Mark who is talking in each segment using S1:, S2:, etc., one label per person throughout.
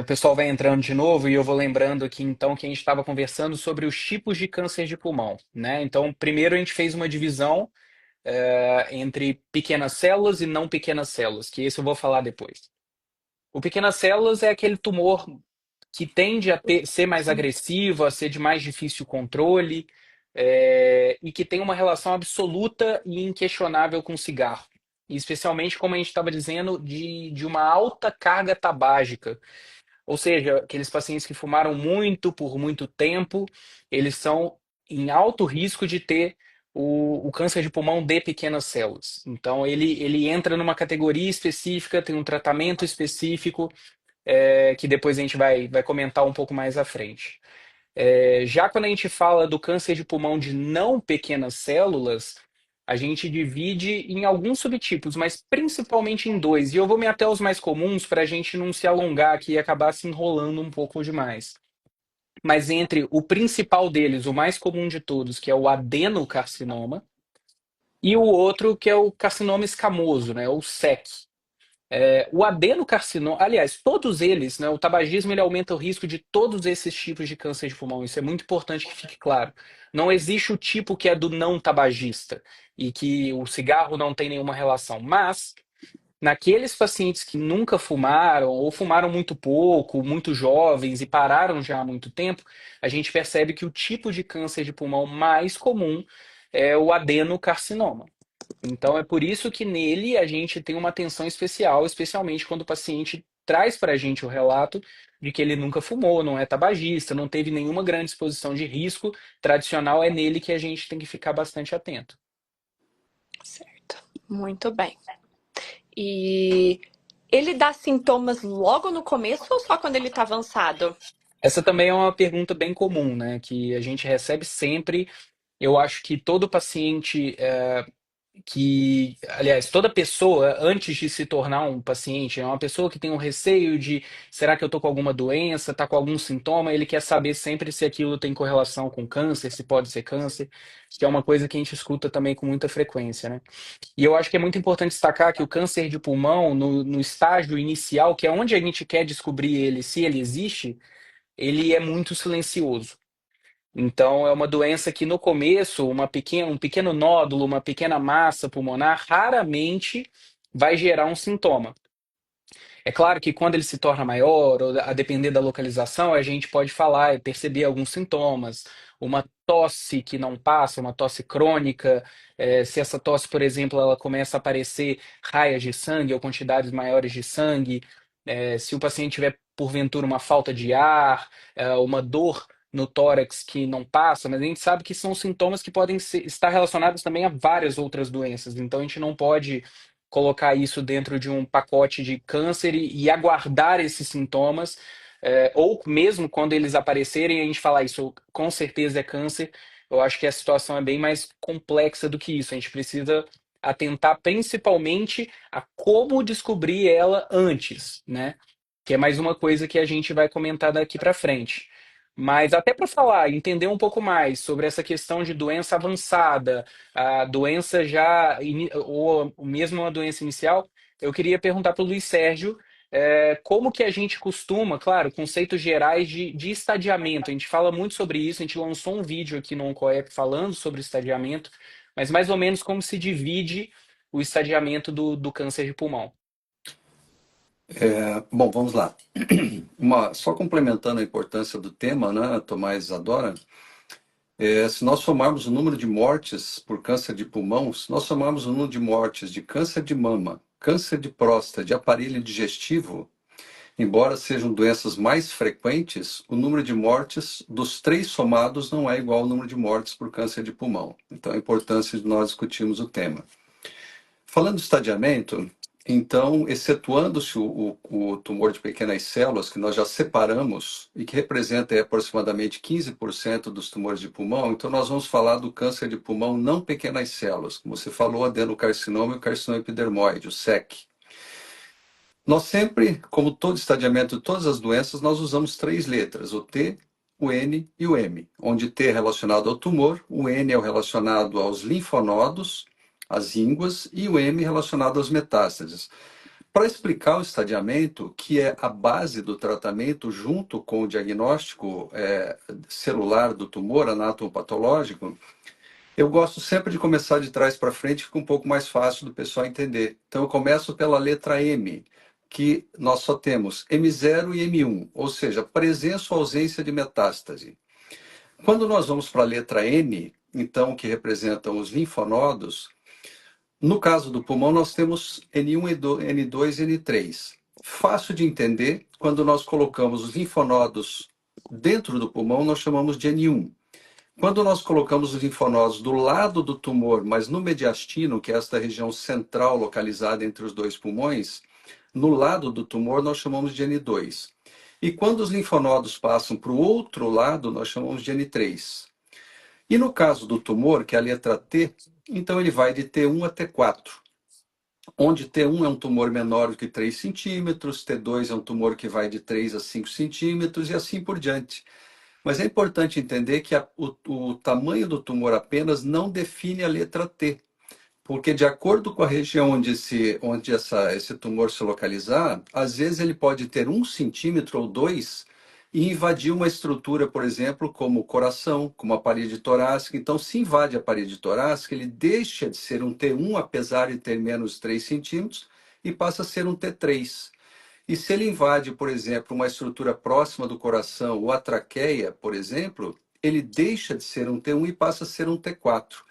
S1: O pessoal vai entrando de novo e eu vou lembrando aqui então que a gente estava conversando sobre os tipos de câncer de pulmão, né? Então, primeiro a gente fez uma divisão entre pequenas células e não pequenas células, que esse eu vou falar depois. O pequenas células é aquele tumor que tende a ser mais agressivo, a ser de mais difícil controle, e que tem uma relação absoluta e inquestionável com o cigarro. E especialmente, como a gente estava dizendo, de uma alta carga tabágica. Ou seja, aqueles pacientes que fumaram muito por muito tempo, eles são em alto risco de ter o câncer de pulmão de pequenas células. Então, ele entra numa categoria específica, tem um tratamento específico, que depois a gente vai comentar um pouco mais à frente. Já quando a gente fala do câncer de pulmão de não pequenas células, a gente divide em alguns subtipos, mas principalmente em dois. E eu vou me até os mais comuns para a gente não se alongar aqui e acabar se enrolando um pouco demais. Mas entre o principal deles, o mais comum de todos, que é o adenocarcinoma, e o outro que é o carcinoma escamoso, né, ou SEC. O adenocarcinoma, aliás, todos eles, né, o tabagismo ele aumenta o risco de todos esses tipos de câncer de pulmão. Isso é muito importante que fique claro. Não existe o tipo que é do não tabagista e que o cigarro não tem nenhuma relação. Mas naqueles pacientes que nunca fumaram ou fumaram muito pouco, muito jovens e pararam já há muito tempo, a gente percebe que o tipo de câncer de pulmão mais comum é o adenocarcinoma. Então é por isso que nele a gente tem uma atenção especial, especialmente quando o paciente traz para a gente o relato de que ele nunca fumou, não é tabagista, não teve nenhuma grande exposição de risco tradicional, é nele que a gente tem que ficar bastante atento.
S2: Certo. Muito bem. E ele dá sintomas logo no começo ou só quando ele tá avançado?
S1: Essa também é uma pergunta bem comum, né? Que a gente recebe sempre. Eu acho que todo paciente aliás, toda pessoa, antes de se tornar um paciente, é uma pessoa que tem um receio de, será que eu tô com alguma doença, tá com algum sintoma, ele quer saber sempre se aquilo tem correlação com câncer, se pode ser câncer, que é uma coisa que a gente escuta também com muita frequência, né? E eu acho que é muito importante destacar que o câncer de pulmão, no estágio inicial, que é onde a gente quer descobrir ele, se ele existe, ele é muito silencioso. Então, é uma doença que no começo, um pequeno nódulo, uma pequena massa pulmonar, raramente vai gerar um sintoma. É claro que quando ele se torna maior, ou a depender da localização, a gente pode falar e perceber alguns sintomas. Uma tosse que não passa, uma tosse crônica, se essa tosse, por exemplo, ela começa a aparecer raias de sangue ou quantidades maiores de sangue, se o paciente tiver, porventura, uma falta de ar, uma dor no tórax que não passa, mas a gente sabe que são sintomas que podem estar relacionados também a várias outras doenças. Então a gente não pode colocar isso dentro de um pacote de câncer e aguardar esses sintomas, ou mesmo quando eles aparecerem, a gente falar isso com certeza é câncer. Eu acho que a situação é bem mais complexa do que isso. A gente precisa atentar principalmente a como descobrir ela antes, né? Que é mais uma coisa que a gente vai comentar daqui para frente. Mas até para falar, entender um pouco mais sobre essa questão de doença avançada, a doença ou mesmo uma doença inicial, eu queria perguntar para o Luiz Sérgio como que a gente costuma, claro, conceitos gerais de estadiamento. A gente fala muito sobre isso, a gente lançou um vídeo aqui no OncoApp falando sobre estadiamento, mas mais ou menos como se divide o estadiamento do câncer de pulmão.
S3: Bom, vamos lá. Só complementando a importância do tema, né, Tomás Isadora, se nós somarmos o número de mortes por câncer de pulmão, se nós somarmos o número de mortes de câncer de mama, câncer de próstata, de aparelho digestivo, embora sejam doenças mais frequentes, o número de mortes dos três somados não é igual ao número de mortes por câncer de pulmão. Então, a importância de nós discutirmos o tema. Falando de estadiamento, então, excetuando-se o tumor de pequenas células, que nós já separamos e que representa aproximadamente 15% dos tumores de pulmão, então nós vamos falar do câncer de pulmão não pequenas células, como você falou, adenocarcinoma e o carcinoma epidermoide, o SEC. Nós sempre, como todo estadiamento de todas as doenças, nós usamos três letras, o T, o N e o M, onde T é relacionado ao tumor, o N é relacionado aos linfonodos, às ínguas, e o M relacionado às metástases. Para explicar o estadiamento, que é a base do tratamento, junto com o diagnóstico celular do tumor anatomopatológico, eu gosto sempre de começar de trás para frente, fica um pouco mais fácil do pessoal entender. Então, eu começo pela letra M, que nós só temos M0 e M1, ou seja, presença ou ausência de metástase. Quando nós vamos para a letra N, então, que representam os linfonodos, no caso do pulmão, nós temos N1, N2 e N3. Fácil de entender, quando nós colocamos os linfonodos dentro do pulmão, nós chamamos de N1. Quando nós colocamos os linfonodos do lado do tumor, mas no mediastino, que é esta região central localizada entre os dois pulmões, no lado do tumor nós chamamos de N2. E quando os linfonodos passam para o outro lado, nós chamamos de N3. E no caso do tumor, que é a letra T, então ele vai de T1 a T4, onde T1 é um tumor menor do que 3 centímetros, T2 é um tumor que vai de 3 a 5 centímetros e assim por diante. Mas é importante entender que o tamanho do tumor apenas não define a letra T, porque de acordo com a região onde esse tumor se localizar, às vezes ele pode ter 1 centímetro ou 2 e invadir uma estrutura, por exemplo, como o coração, como a parede torácica. Então, se invade a parede torácica, ele deixa de ser um T1, apesar de ter menos 3 centímetros, e passa a ser um T3. E se ele invade, por exemplo, uma estrutura próxima do coração ou a traqueia, por exemplo, ele deixa de ser um T1 e passa a ser um T4.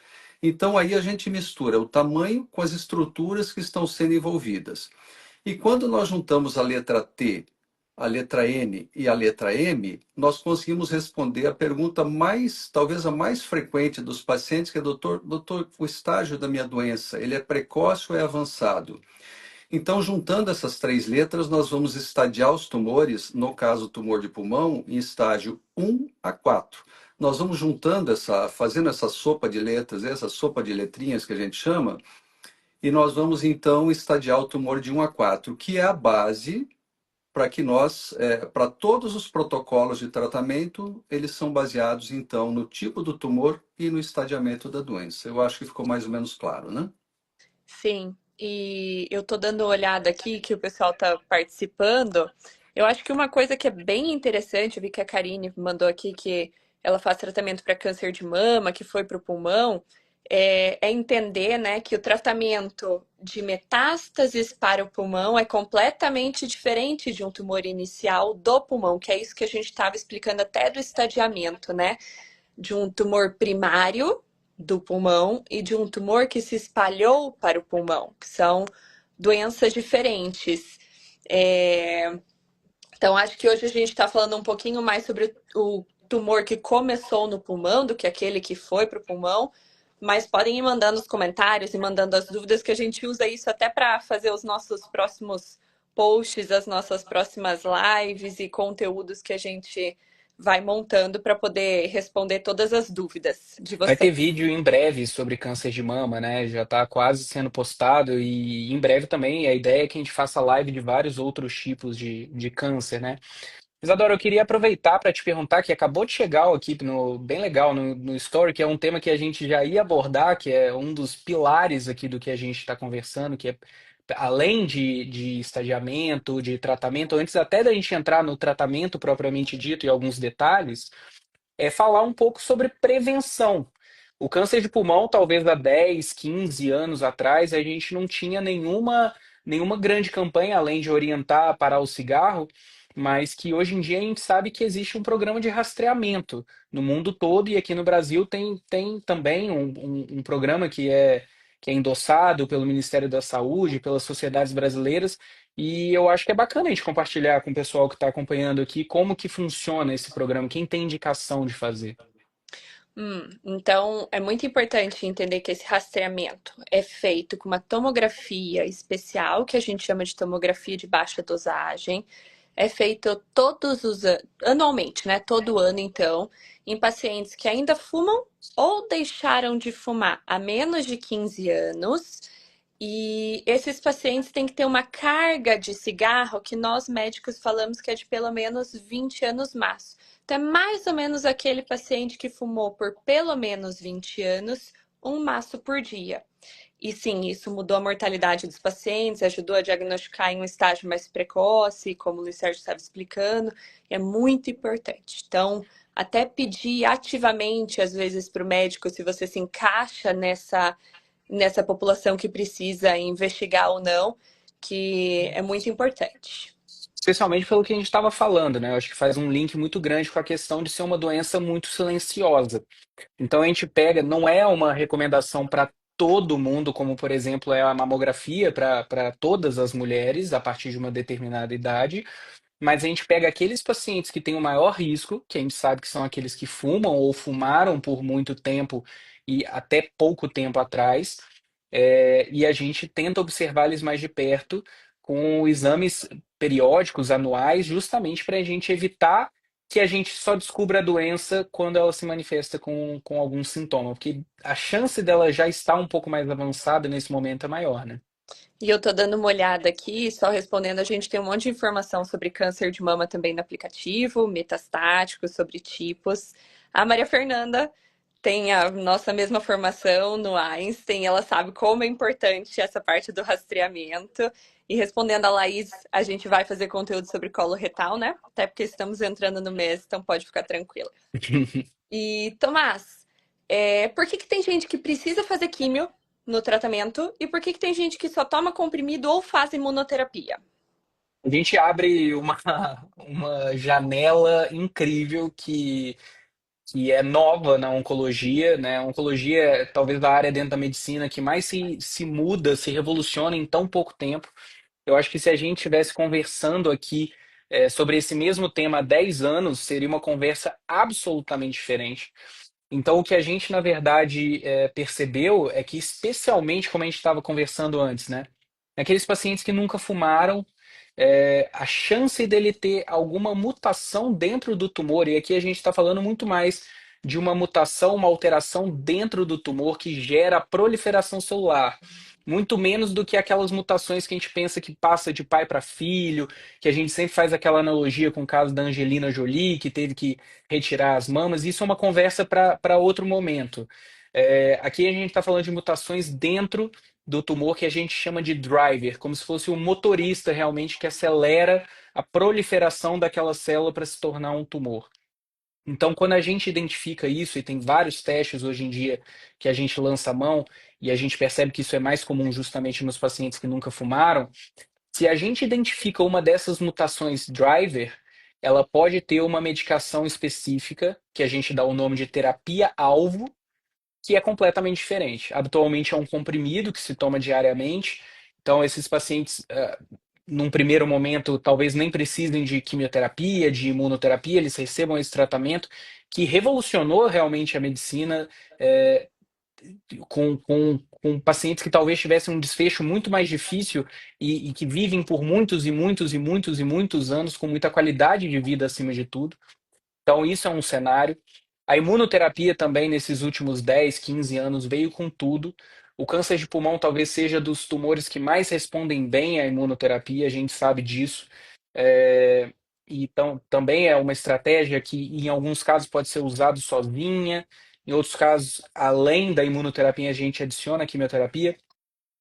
S3: Então aí a gente mistura o tamanho com as estruturas que estão sendo envolvidas. E quando nós juntamos a letra T, a letra N e a letra M, nós conseguimos responder a pergunta talvez a mais frequente dos pacientes, que é, doutor, o estágio da minha doença, ele é precoce ou é avançado? Então, juntando essas três letras, nós vamos estadiar os tumores, no caso, o tumor de pulmão, em estágio 1 a 4. Nós vamos juntando fazendo essa sopa de letras, essa sopa de letrinhas que a gente chama, e nós vamos, então, estadiar o tumor de 1 a 4, que é a base para que para todos os protocolos de tratamento, eles são baseados, então, no tipo do tumor e no estadiamento da doença. Eu acho que ficou mais ou menos claro, né?
S2: Sim, e eu tô dando uma olhada aqui que o pessoal tá participando. Eu acho que uma coisa que é bem interessante, eu vi que a Karine mandou aqui que ela faz tratamento para câncer de mama, que foi para o pulmão, é entender, né, que o tratamento de metástases para o pulmão é completamente diferente de um tumor inicial do pulmão, que é isso que a gente estava explicando até do estadiamento, né? De um tumor primário do pulmão e de um tumor que se espalhou para o pulmão, que são doenças diferentes. É, Então, acho que hoje a gente está falando um pouquinho mais sobre o tumor que começou no pulmão do que aquele que foi para o pulmão, mas podem ir mandando os comentários e mandando as dúvidas, que a gente usa isso até para fazer os nossos próximos posts, as nossas próximas lives e conteúdos que a gente vai montando para poder responder todas as dúvidas de
S1: Vai ter
S2: vocês.
S1: vídeo em breve sobre câncer de mama, né? Já está quase sendo postado e em breve também a ideia é que a gente faça live de vários outros tipos de câncer, né? Isadora, eu queria aproveitar para te perguntar que acabou de chegar aqui bem legal no Story, que é um tema que a gente já ia abordar, que é um dos pilares aqui do que a gente está conversando, que é além de estadiamento, de tratamento, antes até da gente entrar no tratamento propriamente dito e alguns detalhes, é falar um pouco sobre prevenção. O câncer de pulmão, talvez há 10, 15 anos atrás, a gente não tinha nenhuma grande campanha, além de orientar a parar o cigarro, mas que hoje em dia a gente sabe que existe um programa de rastreamento no mundo todo, e aqui no Brasil tem também um programa que é endossado pelo Ministério da Saúde, pelas sociedades brasileiras, e eu acho que é bacana a gente compartilhar com o pessoal que está acompanhando aqui como que funciona esse programa, quem tem indicação de fazer.
S2: Então, é muito importante entender que esse rastreamento é feito com uma tomografia especial, que a gente chama de tomografia de baixa dosagem. É feito anualmente, né? Todo ano, então, em pacientes que ainda fumam ou deixaram de fumar há menos de 15 anos. E esses pacientes têm que ter uma carga de cigarro que nós médicos falamos que é de pelo menos 20 anos maço. Então, é mais ou menos aquele paciente que fumou por pelo menos 20 anos, um maço por dia. E sim, isso mudou a mortalidade dos pacientes, ajudou a diagnosticar em um estágio mais precoce, como o Luiz Sérgio estava explicando, e é muito importante. Então, até pedir ativamente, às vezes, para o médico se você se encaixa nessa população que precisa investigar ou não, que é muito importante.
S1: Especialmente pelo que a gente estava falando, né? Eu acho que faz um link muito grande com a questão de ser uma doença muito silenciosa. Então a gente pega, não é uma recomendação para todo mundo, como por exemplo é a mamografia para todas as mulheres a partir de uma determinada idade, mas a gente pega aqueles pacientes que têm o maior risco, que a gente sabe que são aqueles que fumam ou fumaram por muito tempo e até pouco tempo atrás, e a gente tenta observar eles mais de perto com exames periódicos, anuais, justamente para a gente evitar que a gente só descubra a doença quando ela se manifesta com algum sintoma, porque a chance dela já estar um pouco mais avançada nesse momento é maior, né?
S2: E eu tô dando uma olhada aqui, só respondendo, a gente tem um monte de informação sobre câncer de mama também no aplicativo, metastático, sobre tipos. A Maria Fernanda tem a nossa mesma formação no Einstein, ela sabe como é importante essa parte do rastreamento. E respondendo a Laís, a gente vai fazer conteúdo sobre colo retal, né? Até porque estamos entrando no mês, então pode ficar tranquila. E, Tomás, por que que tem gente que precisa fazer químio no tratamento e por que que tem gente que só toma comprimido ou faz imunoterapia?
S1: A gente abre uma janela incrível que é nova na oncologia, né? A oncologia é talvez a área dentro da medicina que mais se muda, se revoluciona em tão pouco tempo. Eu acho que se a gente estivesse conversando aqui sobre esse mesmo tema há 10 anos, seria uma conversa absolutamente diferente. Então, o que a gente, na verdade, percebeu é que, especialmente como a gente estava conversando antes, né? Aqueles pacientes que nunca fumaram, a chance dele ter alguma mutação dentro do tumor, e aqui a gente está falando muito mais de uma mutação, uma alteração dentro do tumor que gera a proliferação celular. Muito menos do que aquelas mutações que a gente pensa que passa de pai para filho, que a gente sempre faz aquela analogia com o caso da Angelina Jolie, que teve que retirar as mamas. Isso é uma conversa para outro momento. Aqui a gente está falando de mutações dentro do tumor que a gente chama de driver, como se fosse um motorista realmente que acelera a proliferação daquela célula para se tornar um tumor. Então, quando a gente identifica isso, e tem vários testes hoje em dia que a gente lança a mão, e a gente percebe que isso é mais comum justamente nos pacientes que nunca fumaram, se a gente identifica uma dessas mutações driver, ela pode ter uma medicação específica, que a gente dá o nome de terapia-alvo, que é completamente diferente. Habitualmente é um comprimido que se toma diariamente, então esses pacientes, num primeiro momento, talvez nem precisem de quimioterapia, de imunoterapia, eles recebam esse tratamento que revolucionou realmente a medicina, é, com pacientes que talvez tivessem um desfecho muito mais difícil e que vivem por muitos e muitos e muitos e muitos anos com muita qualidade de vida acima de tudo. Então, isso é um cenário. A imunoterapia também, nesses últimos 10, 15 anos, veio com tudo. O câncer de pulmão talvez seja dos tumores que mais respondem bem à imunoterapia, a gente sabe disso. É, Então, também é uma estratégia que, em alguns casos, pode ser usada sozinha, em outros casos, além da imunoterapia, a gente adiciona a quimioterapia.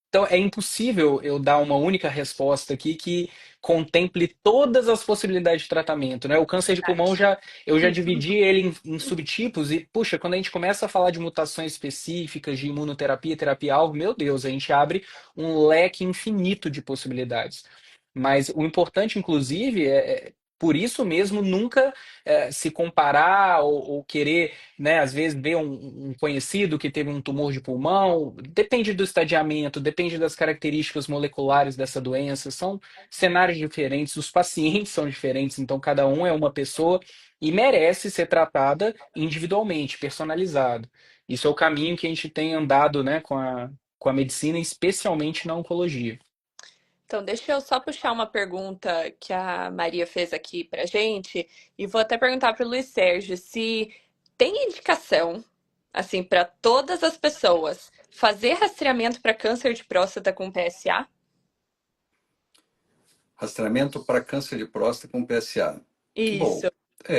S1: Então, é impossível eu dar uma única resposta aqui que contemple todas as possibilidades de tratamento, né? O câncer de pulmão
S2: Verdade.
S1: eu já dividi ele em subtipos e, puxa, quando a gente começa a falar de mutações específicas, de imunoterapia, terapia-alvo, meu Deus, a gente abre um leque infinito de possibilidades. Mas o importante, inclusive, por isso mesmo nunca se comparar ou querer, né, às vezes ver um conhecido que teve um tumor de pulmão, depende do estadiamento, depende das características moleculares dessa doença, são cenários diferentes, os pacientes são diferentes, então cada um é uma pessoa e merece ser tratada individualmente, personalizado. Isso é o caminho que a gente tem andado, né, com a medicina, especialmente na oncologia.
S2: Então, deixa eu só puxar uma pergunta que a Maria fez aqui pra gente e vou até perguntar para o Luiz Sérgio se tem indicação, assim, para todas as pessoas fazer rastreamento para câncer de próstata com PSA?
S3: Rastreamento para câncer de próstata com PSA. Bom,
S2: Isso.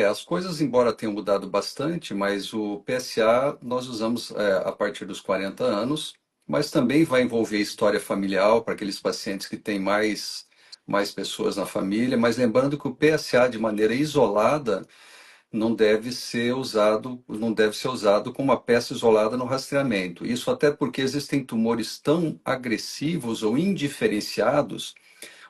S3: as coisas, embora tenham mudado bastante, mas o PSA nós usamos a partir dos 40 anos, mas também vai envolver história familiar para aqueles pacientes que têm mais pessoas na família, mas lembrando que o PSA de maneira isolada não deve ser usado como uma peça isolada no rastreamento. Isso até porque existem tumores tão agressivos ou indiferenciados,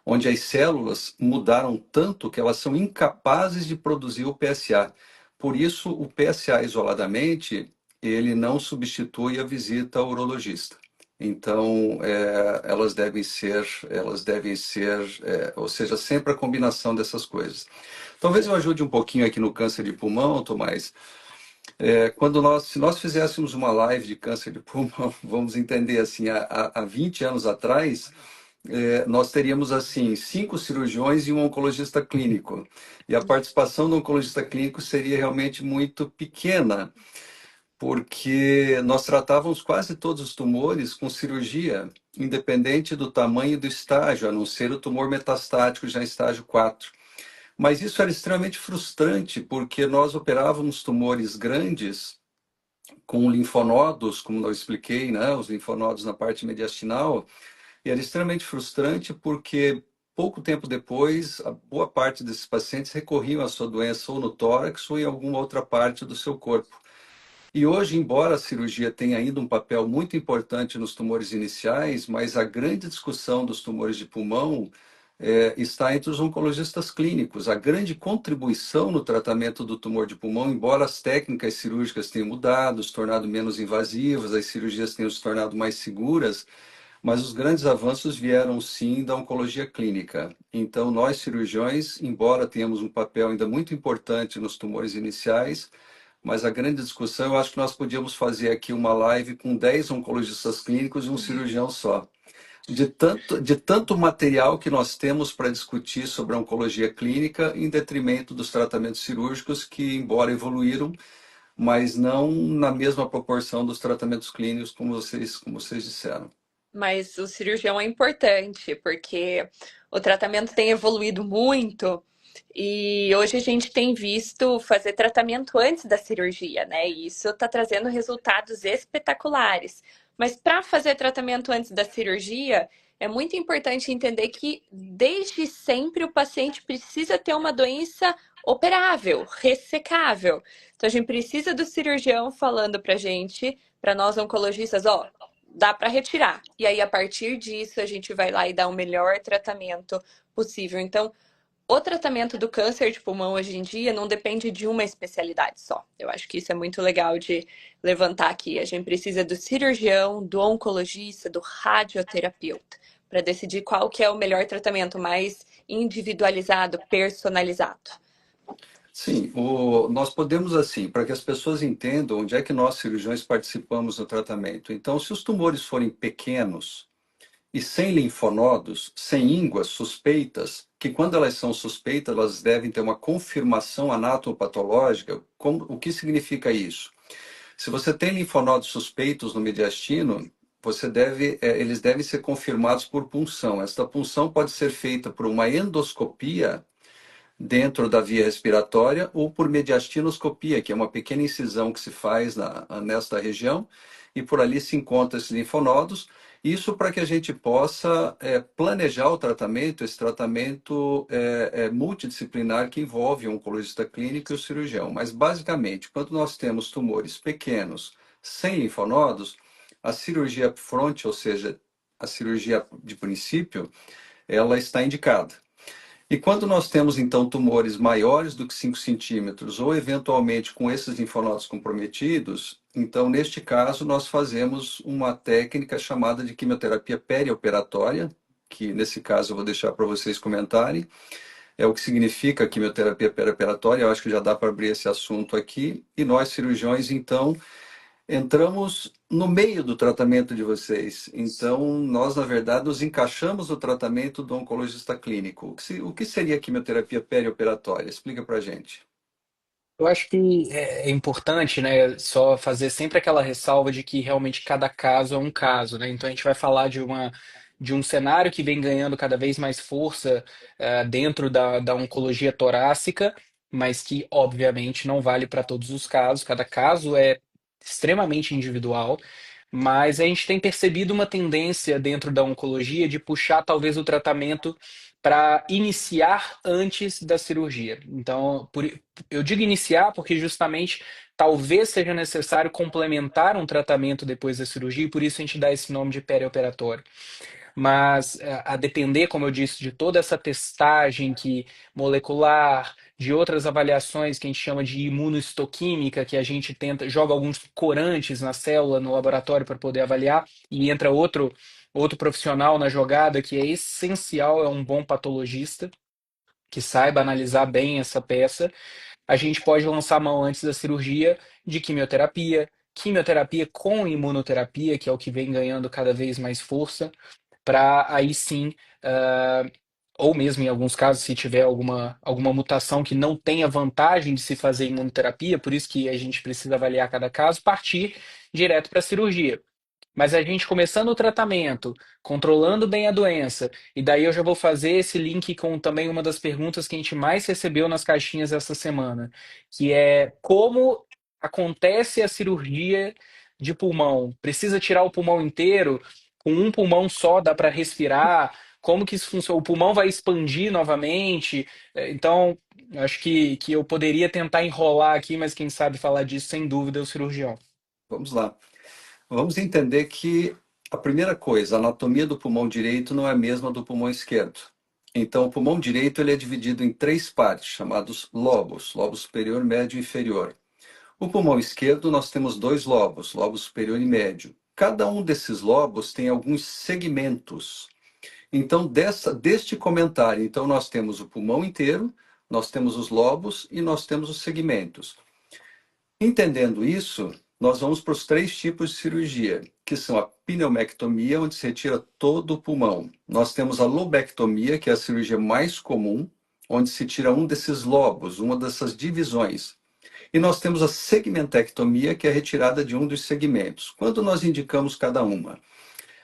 S3: onde as células mudaram tanto que elas são incapazes de produzir o PSA. Por isso, o PSA isoladamente, ele não substitui a visita ao urologista. Então, ou seja, sempre a combinação dessas coisas. Talvez eu ajude um pouquinho aqui no câncer de pulmão, Tomás. Se nós fizéssemos uma live de câncer de pulmão, vamos entender assim, há 20 anos atrás, nós teríamos assim 5 cirurgiões e um oncologista clínico. E a participação do oncologista clínico seria realmente muito pequena, porque nós tratávamos quase todos os tumores com cirurgia, independente do tamanho e do estágio, a não ser o tumor metastático já em estágio 4. Mas isso era extremamente frustrante, porque nós operávamos tumores grandes com linfonodos, como eu expliquei, né, os linfonodos na parte mediastinal, e era extremamente frustrante porque pouco tempo depois, a boa parte desses pacientes recorriam à sua doença ou no tórax ou em alguma outra parte do seu corpo. E hoje, embora a cirurgia tenha ainda um papel muito importante nos tumores iniciais, mas a grande discussão dos tumores de pulmão está entre os oncologistas clínicos. A grande contribuição no tratamento do tumor de pulmão, embora as técnicas cirúrgicas tenham mudado, se tornado menos invasivas, as cirurgias tenham se tornado mais seguras, mas os grandes avanços vieram sim da oncologia clínica. Então, nós cirurgiões, embora tenhamos um papel ainda muito importante nos tumores iniciais, mas a grande discussão, eu acho que nós podíamos fazer aqui uma live com 10 oncologistas clínicos e um cirurgião só. De tanto material que nós temos para discutir sobre a oncologia clínica, em detrimento dos tratamentos cirúrgicos, que, embora evoluíram, mas não na mesma proporção dos tratamentos clínicos, como vocês disseram.
S2: Mas o cirurgião é importante, porque o tratamento tem evoluído muito e hoje a gente tem visto fazer tratamento antes da cirurgia, né? E isso está trazendo resultados espetaculares. Mas para fazer tratamento antes da cirurgia, é muito importante entender que desde sempre o paciente precisa ter uma doença operável, ressecável. Então a gente precisa do cirurgião falando para gente, para nós oncologistas, ó, dá para retirar. E aí, a partir disso, a gente vai lá e dá o melhor tratamento possível. Então, o tratamento do câncer de pulmão hoje em dia não depende de uma especialidade só. Eu acho que isso é muito legal de levantar aqui. A gente precisa do cirurgião, do oncologista, do radioterapeuta, para decidir qual que é o melhor tratamento mais individualizado, personalizado.
S3: Sim, nós podemos assim, para que as pessoas entendam onde é que nós cirurgiões participamos do tratamento. Então, se os tumores forem pequenos e sem linfonodos, sem ínguas suspeitas, que quando elas são suspeitas, elas devem ter uma confirmação anatomopatológica. O que significa isso? Se você tem linfonodos suspeitos no mediastino, eles devem ser confirmados por punção. Esta punção pode ser feita por uma endoscopia dentro da via respiratória ou por mediastinoscopia, que é uma pequena incisão que se faz nesta região e por ali se encontram esses linfonodos. Isso para que a gente possa planejar o tratamento, esse tratamento multidisciplinar que envolve o oncologista clínico e o cirurgião. Mas, basicamente, quando nós temos tumores pequenos, sem linfonodos, a cirurgia upfront, ou seja, a cirurgia de princípio, ela está indicada. E quando nós temos, então, tumores maiores do que 5 centímetros, ou eventualmente com esses linfonodos comprometidos, então, neste caso, nós fazemos uma técnica chamada de quimioterapia perioperatória, que nesse caso eu vou deixar para vocês comentarem. É o que significa quimioterapia perioperatória, eu acho que já dá para abrir esse assunto aqui. E nós, cirurgiões, então, entramos no meio do tratamento de vocês. Então, nós, na verdade, nos encaixamos no tratamento do oncologista clínico. O que seria a quimioterapia perioperatória? Explica para a gente.
S1: Eu acho que é importante, né, só fazer sempre aquela ressalva de que realmente cada caso é um caso, né? Então a gente vai falar de um cenário que vem ganhando cada vez mais força dentro da oncologia torácica, mas que obviamente não vale para todos os casos. Cada caso é extremamente individual. mas a gente tem percebido uma tendência dentro da oncologia de puxar talvez o tratamento para iniciar antes da cirurgia. Então, eu digo iniciar porque justamente talvez seja necessário complementar um tratamento depois da cirurgia, e por isso a gente dá esse nome de perioperatório. Mas a depender, como eu disse, de toda essa testagem que molecular, de outras avaliações que a gente chama de imunohistoquímica, que a gente tenta, joga alguns corantes na célula no laboratório para poder avaliar, e entra outro profissional na jogada que é essencial, é um bom patologista que saiba analisar bem essa peça. A gente pode lançar mão antes da cirurgia de quimioterapia, quimioterapia com imunoterapia, que é o que vem ganhando cada vez mais força, para aí sim, ah, ou mesmo em alguns casos, se tiver alguma mutação que não tenha vantagem de se fazer imunoterapia, por isso que a gente precisa avaliar cada caso, partir direto para a cirurgia. Mas a gente começando o tratamento, controlando bem a doença, e daí eu já vou fazer esse link com também uma das perguntas que a gente mais recebeu nas caixinhas essa semana, que é como acontece a cirurgia de pulmão? Precisa tirar o pulmão inteiro? Com um pulmão só dá para respirar? Como que isso funciona? O pulmão vai expandir novamente? Então, acho que eu poderia tentar enrolar aqui, mas quem sabe falar disso sem dúvida é o cirurgião.
S3: Vamos lá. Vamos entender que a primeira coisa, a anatomia do pulmão direito não é a mesma do pulmão esquerdo. Então, o pulmão direito ele é dividido em três partes, chamados lobos, lobo superior, médio e inferior. O pulmão esquerdo, nós temos dois lobos, lobo superior e médio. Cada um desses lobos tem alguns segmentos. Então, deste comentário, então nós temos o pulmão inteiro, nós temos os lobos e nós temos os segmentos. Entendendo isso, nós vamos para os três tipos de cirurgia, que são a pneumectomia, onde se retira todo o pulmão. Nós temos a lobectomia, que é a cirurgia mais comum, onde se tira um desses lobos, uma dessas divisões. E nós temos a segmentectomia, que é a retirada de um dos segmentos. Quando nós indicamos cada uma?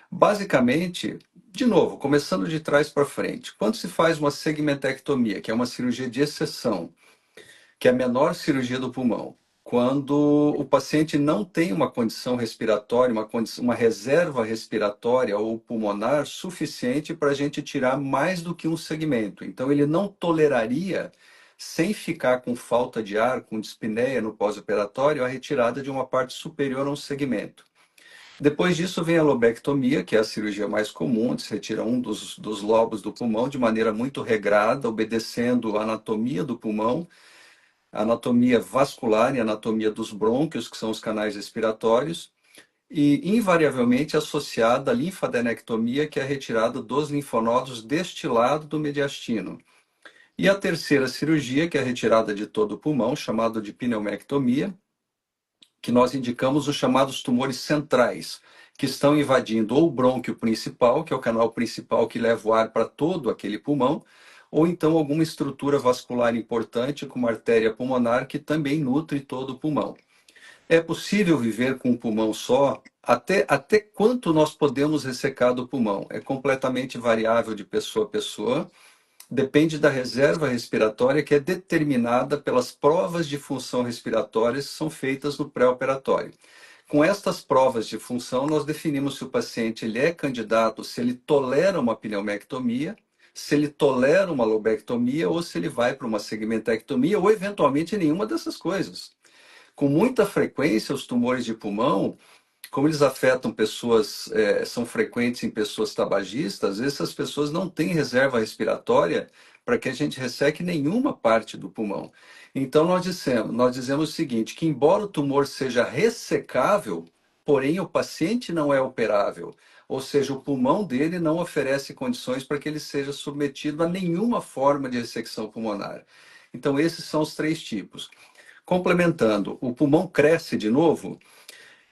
S3: Basicamente, de novo, começando de trás para frente, quando se faz uma segmentectomia, que é uma cirurgia de exceção, que é a menor cirurgia do pulmão, quando o paciente não tem uma condição respiratória, uma reserva respiratória ou pulmonar suficiente para a gente tirar mais do que um segmento. Então, ele não toleraria, sem ficar com falta de ar, com dispneia no pós-operatório, a retirada de uma parte superior a um segmento. Depois disso vem a lobectomia, que é a cirurgia mais comum, onde se retira um dos lobos do pulmão de maneira muito regrada, obedecendo a anatomia do pulmão, a anatomia vascular e a anatomia dos brônquios, que são os canais respiratórios, e invariavelmente associada à linfadenectomia, que é a retirada dos linfonodos deste lado do mediastino. E a terceira cirurgia, que é a retirada de todo o pulmão, chamada de pneumectomia, que nós indicamos os chamados tumores centrais, que estão invadindo ou o brônquio principal, que é o canal principal que leva o ar para todo aquele pulmão, ou então alguma estrutura vascular importante, como a artéria pulmonar, que também nutre todo o pulmão. É possível viver com um pulmão só? Até quanto nós podemos ressecar do pulmão? É completamente variável de pessoa a pessoa. Depende da reserva respiratória, que é determinada pelas provas de função respiratória que são feitas no pré-operatório. Com estas provas de função, nós definimos se o paciente ele é candidato, se ele tolera uma pneumectomia, se ele tolera uma lobectomia ou se ele vai para uma segmentectomia ou, eventualmente, nenhuma dessas coisas. Com muita frequência, os tumores de pulmão, como eles afetam pessoas, são frequentes em pessoas tabagistas, essas pessoas não têm reserva respiratória para que a gente resseque nenhuma parte do pulmão. Então, nós dizemos o seguinte, que embora o tumor seja ressecável, porém o paciente não é operável, ou seja, o pulmão dele não oferece condições para que ele seja submetido a nenhuma forma de ressecção pulmonar. Então, esses são os três tipos. Complementando, o pulmão cresce de novo?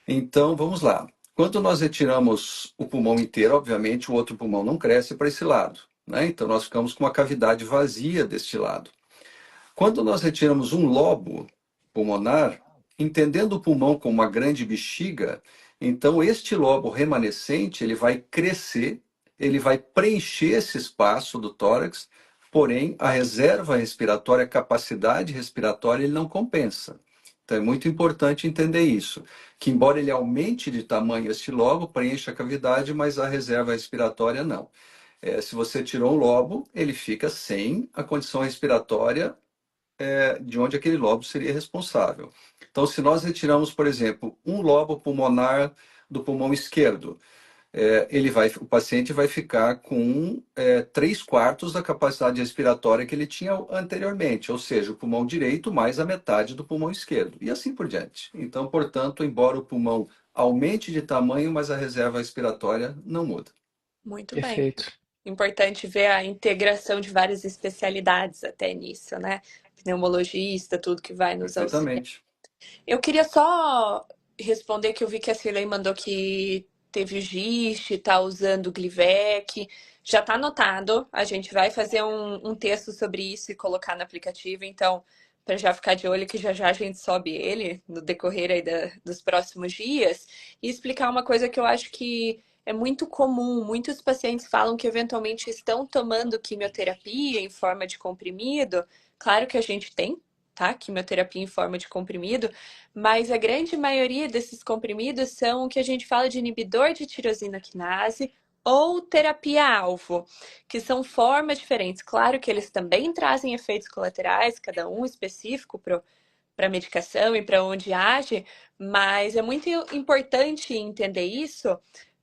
S3: Então, vamos lá. Quando nós retiramos o pulmão inteiro, obviamente, o outro pulmão não cresce para esse lado, né? Então, nós ficamos com uma cavidade vazia deste lado. Quando nós retiramos um lobo pulmonar, entendendo o pulmão como uma grande bexiga, então este lobo remanescente, ele vai crescer, ele vai preencher esse espaço do tórax, porém, a reserva respiratória, a capacidade respiratória, ele não compensa. Então é muito importante entender isso, que embora ele aumente de tamanho este lobo, preencha a cavidade, mas a reserva respiratória não. Se você tirou um lobo, ele fica sem a condição respiratória de onde aquele lobo seria responsável. Então, se nós retiramos, por exemplo, um lobo pulmonar do pulmão esquerdo, o paciente vai ficar com 3/4 da capacidade respiratória que ele tinha anteriormente, ou seja, o pulmão direito mais a metade do pulmão esquerdo, e assim por diante. Então, portanto, embora o pulmão aumente de tamanho, mas a reserva respiratória não muda.
S2: Muito bem.
S1: Perfeito.
S2: Importante ver a integração de várias especialidades até nisso, né? Pneumologista, tudo que vai nos auxiliar.
S3: Perfeitamente.
S2: Eu queria só responder que eu vi que a Cirlei mandou que teve GIST, tá usando Glivec. Já tá anotado, a gente vai fazer um texto sobre isso e colocar no aplicativo, então, para já ficar de olho que já já a gente sobe ele no decorrer aí dos próximos dias e explicar uma coisa que eu acho que é muito comum. Muitos pacientes falam que eventualmente estão tomando quimioterapia em forma de comprimido. Claro que a gente tem, tá? Quimioterapia em forma de comprimido, mas a grande maioria desses comprimidos são o que a gente fala de inibidor de tirosina quinase ou terapia-alvo, que são formas diferentes. Claro que eles também trazem efeitos colaterais, cada um específico para a medicação e para onde age, mas é muito importante entender isso,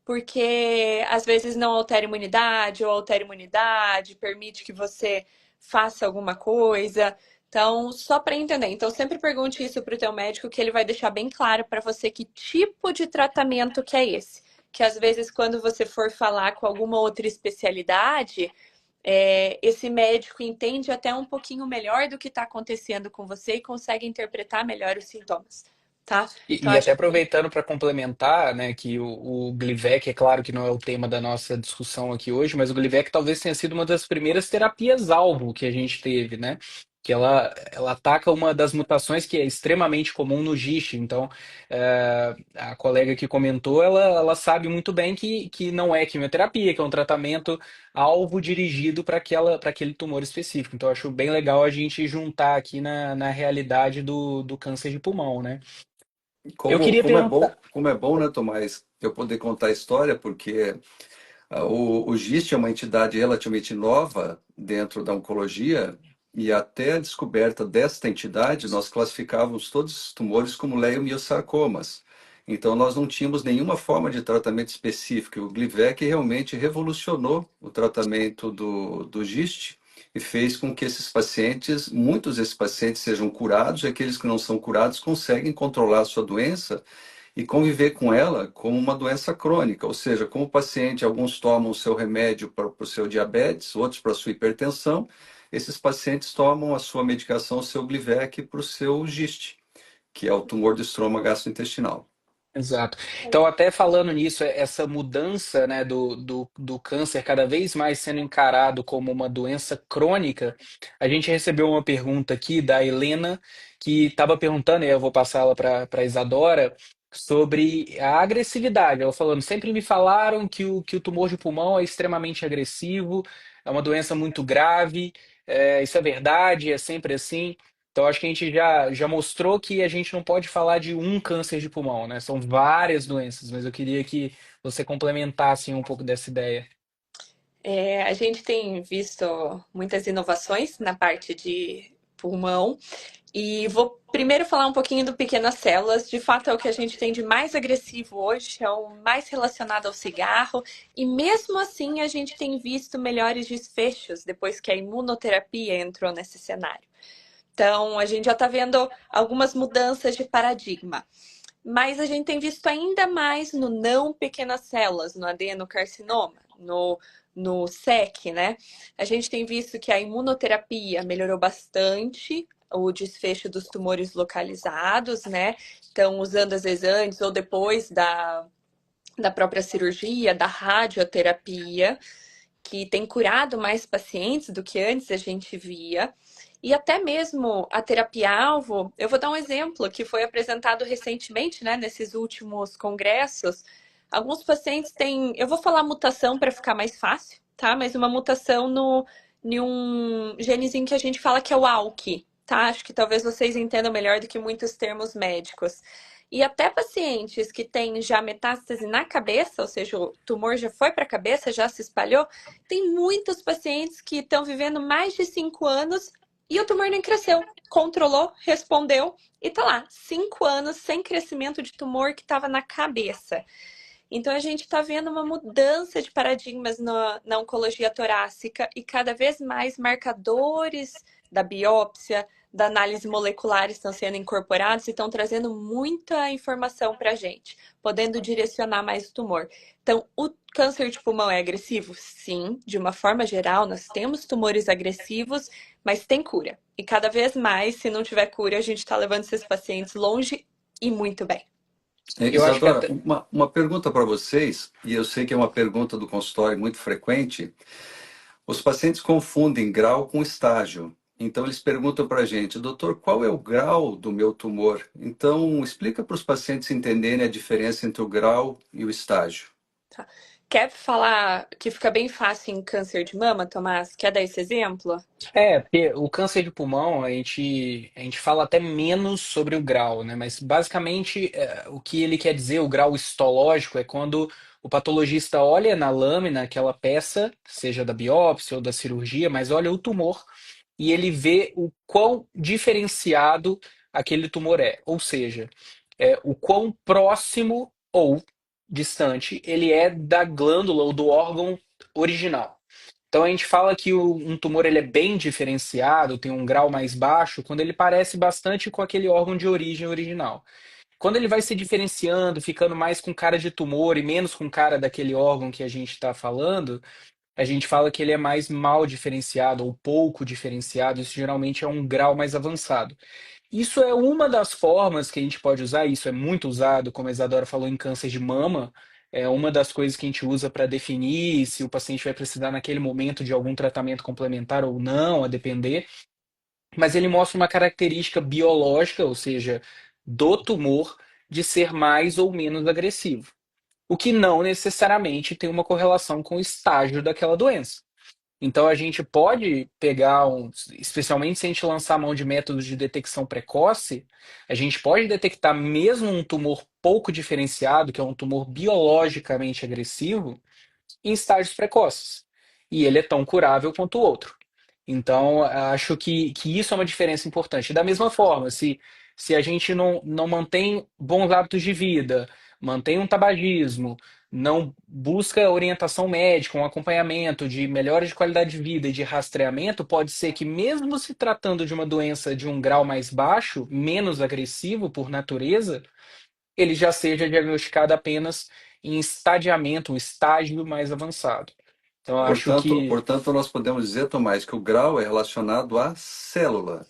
S2: porque às vezes não altera a imunidade ou altera a imunidade, permite que você faça alguma coisa. Então, só para entender. Então, sempre pergunte isso para o teu médico, que ele vai deixar bem claro para você que tipo de tratamento que é esse. Que às vezes, quando você for falar com alguma outra especialidade, esse médico entende até um pouquinho melhor do que está acontecendo com você e consegue interpretar melhor os sintomas, tá? Então,
S1: E até
S2: acho que
S1: aproveitando para complementar, né, que o Glivec, é claro que não é o tema da nossa discussão aqui hoje, mas o Glivec talvez tenha sido uma das primeiras terapias-alvo que a gente teve, né? Que ela ataca uma das mutações que é extremamente comum no GIST. Então, a colega que comentou, ela sabe muito bem que não é quimioterapia, que é um tratamento alvo dirigido para aquele tumor específico. Então, eu acho bem legal a gente juntar aqui na realidade do câncer de pulmão, né? Eu
S3: Como,
S1: queria perguntar.
S3: como é bom, né, Tomás, eu poder contar a história, porque o GIST é uma entidade relativamente nova dentro da oncologia, e até a descoberta desta entidade, nós classificávamos todos os tumores como leiomiosarcomas. Então, nós não tínhamos nenhuma forma de tratamento específico. O Glivec realmente revolucionou o tratamento do GIST e fez com que esses pacientes, muitos desses pacientes sejam curados, e aqueles que não são curados conseguem controlar a sua doença e conviver com ela como uma doença crônica, ou seja, como o paciente, alguns tomam o seu remédio para o seu diabetes, outros para a sua hipertensão, esses pacientes tomam a sua medicação, o seu Glivec, para o seu GIST, que é o tumor do estroma gastrointestinal.
S1: Exato. Então, até falando nisso, essa mudança, né, do câncer cada vez mais sendo encarado como uma doença crônica, a gente recebeu uma pergunta aqui da Helena, que estava perguntando, e eu vou passar ela para Isadora, sobre a agressividade. Ela falando, sempre me falaram que o tumor de pulmão é extremamente agressivo, é uma doença muito grave, isso é verdade, é sempre assim. Então, acho que a gente já mostrou que a gente não pode falar de um câncer de pulmão, né? São várias doenças, mas eu queria que você complementasse um pouco dessa ideia.
S2: a gente tem visto muitas inovações na parte de pulmão. E vou primeiro falar um pouquinho do pequenas células. De fato, é o que a gente tem de mais agressivo hoje, é o mais relacionado ao cigarro. E mesmo assim, a gente tem visto melhores desfechos depois que a imunoterapia entrou nesse cenário. Então, a gente já está vendo algumas mudanças de paradigma. Mas a gente tem visto ainda mais no não pequenas células, no adenocarcinoma, no SEC, né? A gente tem visto que a imunoterapia melhorou bastante o desfecho dos tumores localizados, né? Então, usando às vezes antes ou depois da própria cirurgia, da radioterapia, que tem curado mais pacientes do que antes a gente via. E até mesmo a terapia-alvo, eu vou dar um exemplo que foi apresentado recentemente, né, nesses últimos congressos. Alguns pacientes têm, eu vou falar mutação para ficar mais fácil, tá? Mas uma mutação em um genezinho que a gente fala que é o ALK. tá? Acho que talvez vocês entendam melhor do que muitos termos médicos. E até pacientes que têm já metástase na cabeça, ou seja, o tumor já foi para a cabeça, já se espalhou, tem muitos pacientes que estão vivendo mais de 5 anos e o tumor nem cresceu, controlou, respondeu e tá lá, 5 anos sem crescimento de tumor que estava na cabeça. Então, a gente está vendo uma mudança de paradigmas na oncologia torácica e cada vez mais marcadores da biópsia, da análise molecular estão sendo incorporados e estão trazendo muita informação para a gente, podendo direcionar mais o tumor. Então, o câncer de pulmão é agressivo? Sim, de uma forma geral, nós temos tumores agressivos, mas tem cura. E cada vez mais, se não tiver cura, a gente está levando esses pacientes longe e muito bem.
S1: Eu acho que
S3: Isadora,
S1: até.
S3: uma pergunta para vocês, e eu sei que é uma pergunta do consultório muito frequente. Os pacientes confundem grau com estágio. Então, eles perguntam para a gente, doutor, qual é o grau do meu tumor? Então, explica para os pacientes entenderem a diferença entre o grau e o estágio.
S2: Tá. Quer falar que fica bem fácil em câncer de mama, Tomás? Quer dar esse exemplo?
S1: Porque o câncer de pulmão, a gente fala até menos sobre o grau, né? Mas basicamente o que ele quer dizer, o grau histológico, é quando o patologista olha na lâmina aquela peça, seja da biópsia ou da cirurgia, mas olha o tumor e ele vê o quão diferenciado aquele tumor é. Ou seja, o quão próximo ou distante ele é da glândula ou do órgão original. Então a gente fala que um tumor ele é bem diferenciado, tem um grau mais baixo, quando ele parece bastante com aquele órgão de origem original. Quando ele vai se diferenciando, ficando mais com cara de tumor e menos com cara daquele órgão que a gente está falando, a gente fala que ele é mais mal diferenciado ou pouco diferenciado. Isso geralmente é um grau mais avançado. Isso é uma das formas que a gente pode usar, isso é muito usado, como a Isadora falou, em câncer de mama. É uma das coisas que a gente usa para definir se o paciente vai precisar naquele momento de algum tratamento complementar ou não, a depender. Mas ele mostra uma característica biológica, ou seja, do tumor, de ser mais ou menos agressivo. O que não necessariamente tem uma correlação com o estágio daquela doença. Então a gente pode pegar especialmente se a gente lançar a mão de métodos de detecção precoce, a gente pode detectar mesmo um tumor pouco diferenciado, que é um tumor biologicamente agressivo, em estágios precoces. E ele é tão curável quanto o outro. Então, acho que isso é uma diferença importante. Da mesma forma, se a gente não mantém bons hábitos de vida, mantém um tabagismo, não busca orientação médica, um acompanhamento de melhora de qualidade de vida e de rastreamento, pode ser que, mesmo se tratando de uma doença de um grau mais baixo, menos agressivo por natureza, ele já seja diagnosticado apenas em estadiamento, um estágio mais avançado. Então, eu acho que
S3: Portanto, nós podemos dizer, Tomás, que o grau é relacionado à célula,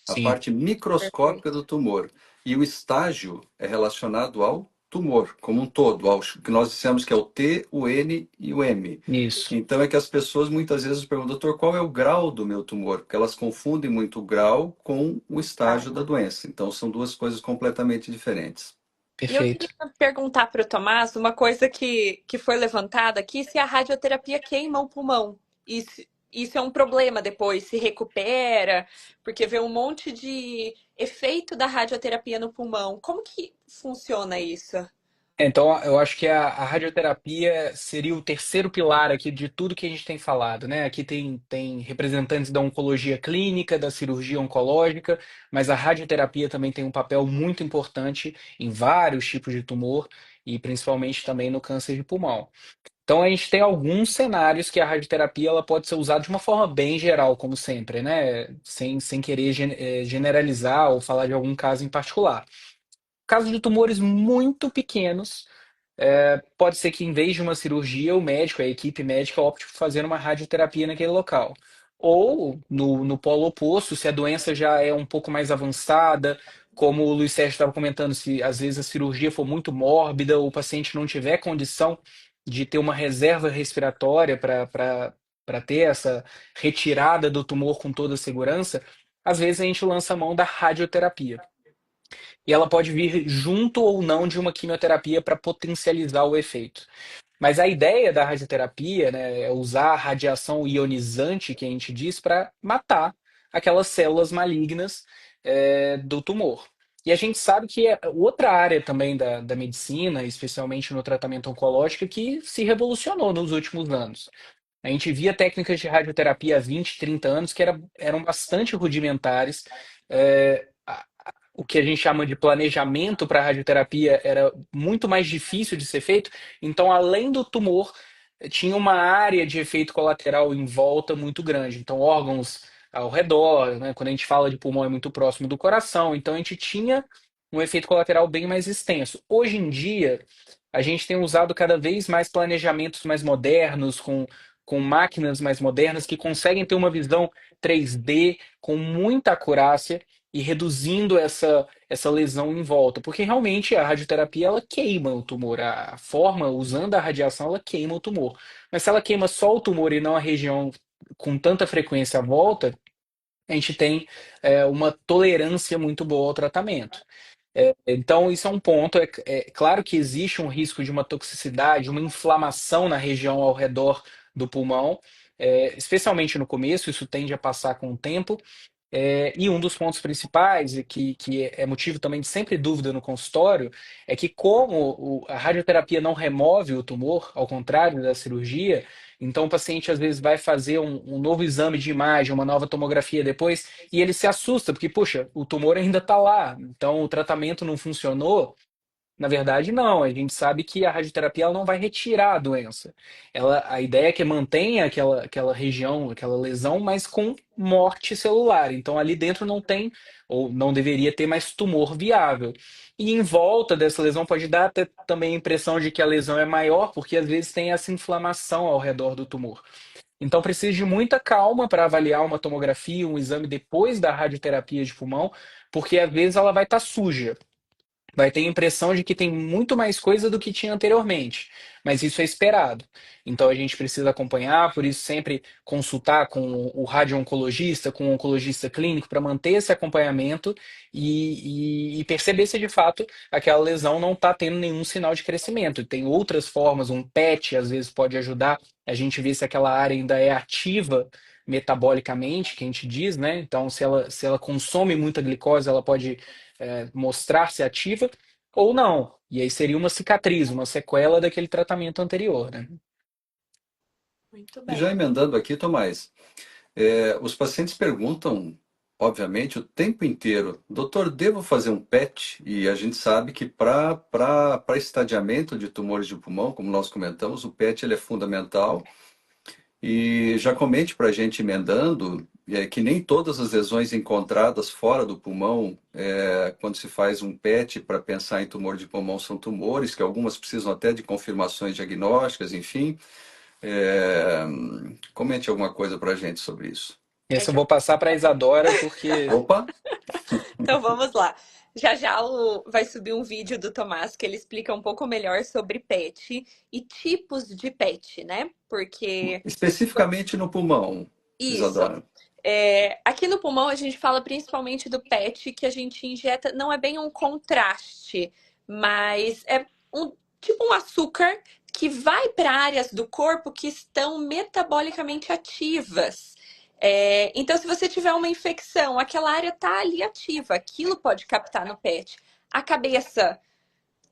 S3: à
S1: sim,
S3: parte microscópica
S2: Perfeito.
S3: do tumor. E o estágio é relacionado ao tumor como um todo, ao que nós dissemos que é o T, o N e o M.
S1: isso.
S3: Então é que as pessoas muitas vezes perguntam, doutor, qual é o grau do meu tumor? Porque elas confundem muito o grau com o
S2: Tá.
S3: estágio da doença. Então são duas coisas completamente diferentes.
S2: E eu queria
S1: Perfeito.
S2: perguntar para o Tomás uma coisa que foi levantada aqui, se a radioterapia queima o pulmão. Isso é um problema depois, se recupera, porque vê um monte de efeito da radioterapia no pulmão. Como que funciona isso?
S1: Então, eu acho que a radioterapia seria o terceiro pilar aqui de tudo que a gente tem falado, né? Aqui tem representantes da oncologia clínica, da cirurgia oncológica, mas a radioterapia também tem um papel muito importante em vários tipos de tumor e principalmente também no câncer de pulmão. Então, a gente tem alguns cenários que a radioterapia ela pode ser usada de uma forma bem geral, como sempre, né? Sem querer generalizar ou falar de algum caso em particular. Caso de tumores muito pequenos, pode ser que em vez de uma cirurgia, o médico, a equipe médica, opte por fazer uma radioterapia naquele local. Ou, no polo oposto, se a doença já é um pouco mais avançada, como o Luiz Sérgio estava comentando, se às vezes a cirurgia for muito mórbida, ou o paciente não tiver condição de ter uma reserva respiratória para ter essa retirada do tumor com toda a segurança, às vezes a gente lança a mão da radioterapia. E ela pode vir junto ou não de uma quimioterapia para potencializar o efeito. Mas a ideia da radioterapia, né, é usar a radiação ionizante, que a gente diz, para matar aquelas células malignas do tumor. E a gente sabe que é outra área também da medicina, especialmente no tratamento oncológico, que se revolucionou nos últimos anos. A gente via técnicas de radioterapia há 20, 30 anos que eram bastante rudimentares. O que a gente chama de planejamento para radioterapia era muito mais difícil de ser feito. Então, além do tumor, tinha uma área de efeito colateral em volta muito grande. Então, órgãos ao redor, né? Quando a gente fala de pulmão, é muito próximo do coração. Então, a gente tinha um efeito colateral bem mais extenso. Hoje em dia, a gente tem usado cada vez mais planejamentos mais modernos, com máquinas mais modernas, que conseguem ter uma visão 3D com muita acurácia e reduzindo essa lesão em volta. Porque realmente a radioterapia ela queima o tumor. A forma, usando a radiação, ela queima o tumor. Mas se ela queima só o tumor e não a região com tanta frequência à volta, a gente tem uma tolerância muito boa ao tratamento. Então, isso é um ponto. É claro que existe um risco de uma toxicidade, uma inflamação na região ao redor do pulmão, especialmente no começo, isso tende a passar com o tempo. E um dos pontos principais, e que é motivo também de sempre dúvida no consultório, é que como a radioterapia não remove o tumor, ao contrário da cirurgia, então o paciente às vezes vai fazer um novo exame de imagem, uma nova tomografia depois, e ele se assusta, porque, puxa, o tumor ainda está lá, então o tratamento não funcionou. Na verdade, não. A gente sabe que a radioterapia ela não vai retirar a doença. A ideia é que mantenha aquela região, aquela lesão, mas com morte celular. Então, ali dentro não tem, ou não deveria ter mais tumor viável. E em volta dessa lesão pode dar até também a impressão de que a lesão é maior, porque às vezes tem essa inflamação ao redor do tumor. Então, precisa de muita calma para avaliar uma tomografia, um exame depois da radioterapia de pulmão, porque às vezes ela vai estar suja. Vai ter a impressão de que tem muito mais coisa do que tinha anteriormente, mas isso é esperado. Então a gente precisa acompanhar, por isso sempre consultar com o radio-oncologista, com o oncologista clínico, para manter esse acompanhamento e perceber se de fato aquela lesão não está tendo nenhum sinal de crescimento. Tem outras formas, um PET às vezes pode ajudar a gente ver se aquela área ainda é ativa metabolicamente, que a gente diz, né? Então, se ela consome muita glicose, ela pode mostrar-se ativa ou não. E aí seria uma cicatriz, uma sequela daquele tratamento anterior, né?
S2: Muito
S3: E já
S2: bem.
S3: emendando aqui, Tomás, os pacientes perguntam, obviamente, o tempo inteiro, doutor, devo fazer um PET? E a gente sabe que para estadiamento de tumores de pulmão, como nós comentamos, o PET ele é fundamental. E já comente para a gente, emendando, que nem todas as lesões encontradas fora do pulmão, quando se faz um PET para pensar em tumor de pulmão, são tumores, que algumas precisam até de confirmações diagnósticas, enfim. É, comente alguma coisa para a gente sobre isso.
S2: É
S1: Esse eu
S2: que
S1: vou passar para a Isadora, porque
S3: Opa,
S2: Então vamos lá. Já já vai subir um vídeo do Tomás que ele explica um pouco melhor sobre PET e tipos de PET, né? Porque
S3: especificamente no pulmão,
S2: isso.
S3: Isadora.
S2: Aqui no pulmão a gente fala principalmente do PET que a gente injeta, não é bem um contraste, mas é tipo um açúcar que vai para áreas do corpo que estão metabolicamente ativas. Então, se você tiver uma infecção, aquela área está ali ativa, aquilo pode captar no PET. A cabeça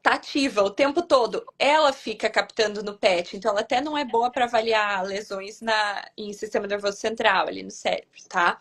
S2: tá ativa o tempo todo, ela fica captando no PET, então ela até não é boa para avaliar lesões em sistema nervoso central, ali no cérebro, tá?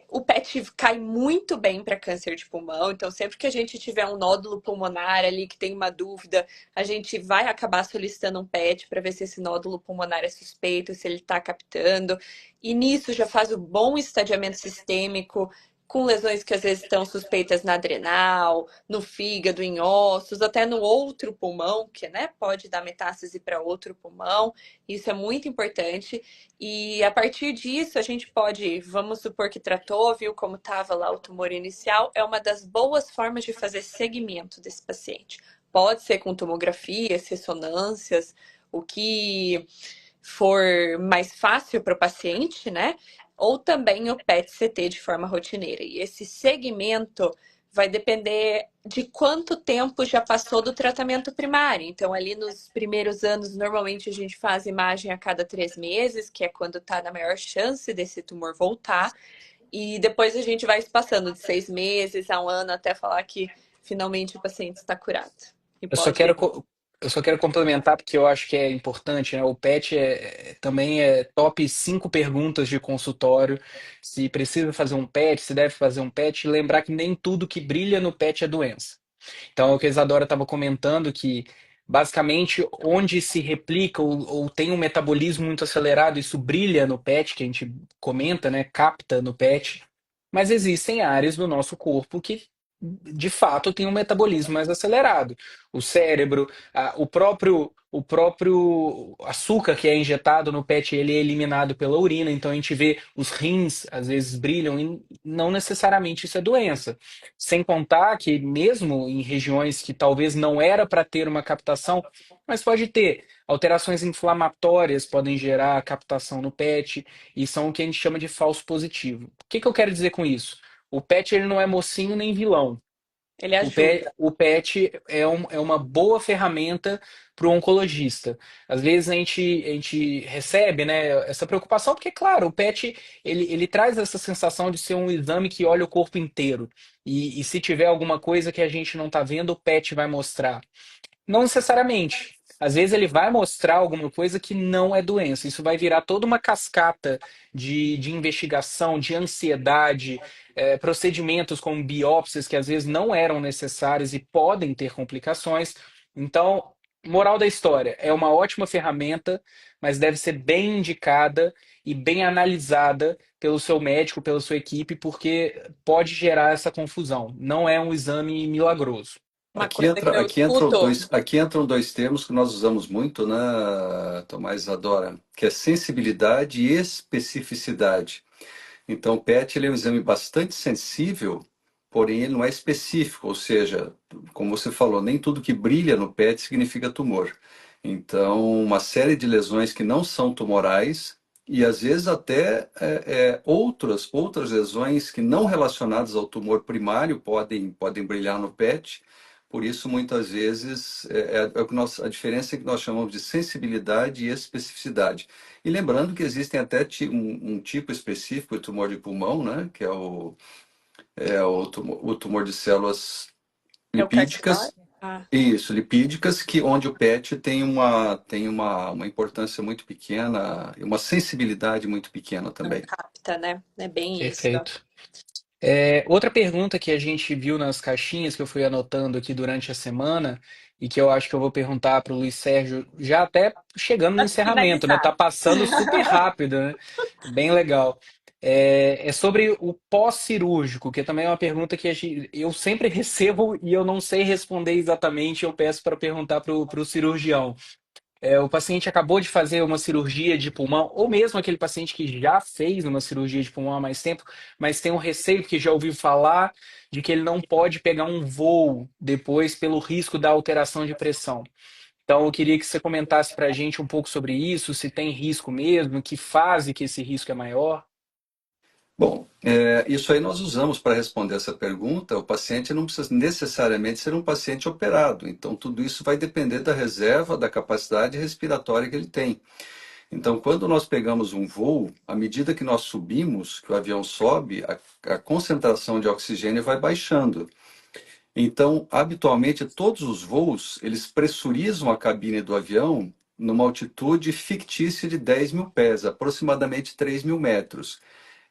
S2: O PET cai muito bem para câncer de pulmão, então sempre que a gente tiver um nódulo pulmonar ali que tem uma dúvida, a gente vai acabar solicitando um PET para ver se esse nódulo pulmonar é suspeito, se ele está captando. E nisso já faz o bom estadiamento sistêmico, com lesões que às vezes estão suspeitas na adrenal, no fígado, em ossos, até no outro pulmão, que né, pode dar metástase para outro pulmão. Isso é muito importante. E a partir disso, a gente pode, vamos supor que tratou, viu como estava lá o tumor inicial, é uma das boas formas de fazer segmento desse paciente. Pode ser com tomografias, ressonâncias, o que for mais fácil para o paciente, né? Ou também o PET-CT de forma rotineira. E esse segmento vai depender de quanto tempo já passou do tratamento primário. Então, ali nos primeiros anos, normalmente a gente faz imagem a cada 3 meses, que é quando está na maior chance desse tumor voltar. E depois a gente vai se passando de 6 meses a um ano até falar que finalmente o paciente está curado e
S1: Eu só
S2: pode.
S1: quero, eu só quero complementar porque eu acho que é importante, né? O PET também é top 5 perguntas de consultório. Se precisa fazer um PET, se deve fazer um PET, e lembrar que nem tudo que brilha no PET é doença. Então, é o que a Isadora estava comentando, que basicamente onde se replica ou tem um metabolismo muito acelerado, isso brilha no PET, que a gente comenta, né? Capta no PET. Mas existem áreas do nosso corpo que de fato tem um metabolismo mais acelerado. O cérebro, o próprio açúcar que é injetado no PET, ele é eliminado pela urina, então a gente vê os rins às vezes brilham e não necessariamente isso é doença. Sem contar que mesmo em regiões que talvez não era para ter uma captação, mas pode ter alterações inflamatórias podem gerar captação no PET e são o que a gente chama de falso positivo. O que que eu quero dizer com isso? O pet ele não é mocinho nem vilão.
S2: Ele
S1: O pet,
S2: ajuda.
S1: o pet é uma boa ferramenta para o oncologista. Às vezes a gente recebe, né, essa preocupação, porque, claro, o pet ele traz essa sensação de ser um exame que olha o corpo inteiro. E se tiver alguma coisa que a gente não está vendo, o pet vai mostrar. Não necessariamente. Às vezes ele vai mostrar alguma coisa que não é doença. Isso vai virar toda uma cascata de investigação, de ansiedade, procedimentos como biópsias que às vezes não eram necessários e podem ter complicações. Então, moral da história, é uma ótima ferramenta, mas deve ser bem indicada e bem analisada pelo seu médico, pela sua equipe, porque pode gerar essa confusão. Não é um exame milagroso.
S2: Uma coisa que eu escuto.
S3: Aqui entram dois termos que nós usamos muito, né, Tomás Isadora, que é sensibilidade e especificidade. Então, o PET ele é um exame bastante sensível, porém ele não é específico, ou seja, como você falou, nem tudo que brilha no PET significa tumor. Então, uma série de lesões que não são tumorais e às vezes até outras lesões que não relacionadas ao tumor primário podem brilhar no PET. Por isso, muitas vezes, o que a diferença é que nós chamamos de sensibilidade e especificidade. E lembrando que existem até um tipo específico de tumor de pulmão, né, que o tumor de células
S2: É o carcinoma?
S3: lipídicas,
S2: Ah,
S3: isso, lipídicas, que onde o PET tem uma importância muito pequena e uma sensibilidade muito pequena
S2: não
S3: também.
S2: capta, né? É bem isso.
S1: Perfeito. Outra pergunta que a gente viu nas caixinhas que eu fui anotando aqui durante a semana e que eu acho que eu vou perguntar para o Luiz Sérgio, já até chegando no
S2: Pra
S1: encerramento, né? Tá
S2: finalizar.
S1: passando super rápido, né? Bem legal. É sobre o pós-cirúrgico, que também é uma pergunta que eu sempre recebo e eu não sei responder exatamente. Eu peço para perguntar para o cirurgião. O paciente acabou de fazer uma cirurgia de pulmão, ou mesmo aquele paciente que já fez uma cirurgia de pulmão há mais tempo, mas tem um receio, porque já ouviu falar de que ele não pode pegar um voo depois pelo risco da alteração de pressão. Então, eu queria que você comentasse para a gente um pouco sobre isso, se tem risco mesmo, que fase que esse risco é maior.
S3: Bom, isso aí nós usamos para responder essa pergunta. O paciente não precisa necessariamente ser um paciente operado, então tudo isso vai depender da reserva, da capacidade respiratória que ele tem. Então, quando nós pegamos um voo, à medida que nós subimos, que o avião sobe, a concentração de oxigênio vai baixando. Então, habitualmente, todos os voos, eles pressurizam a cabine do avião numa altitude fictícia de 10 mil pés, aproximadamente 3 mil metros.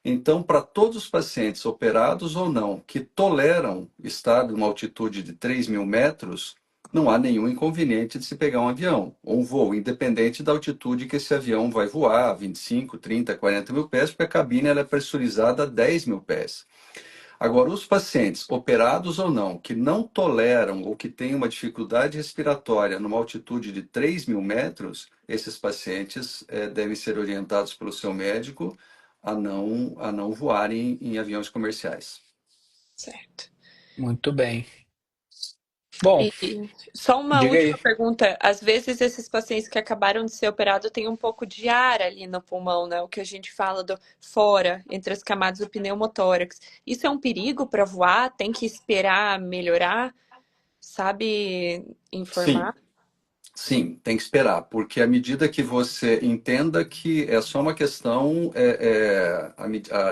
S3: Então, para todos os pacientes operados ou não, que toleram estar numa altitude de 3 mil metros, não há nenhum inconveniente de se pegar um avião ou um voo, independente da altitude que esse avião vai voar, 25, 30, 40 mil pés, porque a cabine ela é pressurizada a 10 mil pés. Agora, os pacientes, operados ou não, que não toleram ou que têm uma dificuldade respiratória numa altitude de 3 mil metros, esses pacientes devem ser orientados pelo seu médico a não voarem em aviões comerciais.
S2: Certo.
S1: Muito bem. Bom,
S2: E só uma
S1: diga
S2: última
S1: aí.
S2: pergunta. Às vezes esses pacientes que acabaram de ser operados têm um pouco de ar ali no pulmão, né? O que a gente fala do fora, entre as camadas do pneumotórax. Isso é um perigo para voar? Tem que esperar melhorar? Sabe
S3: Sim,
S2: informar?
S3: Sim, tem que esperar, porque à medida que você entenda que é só uma questão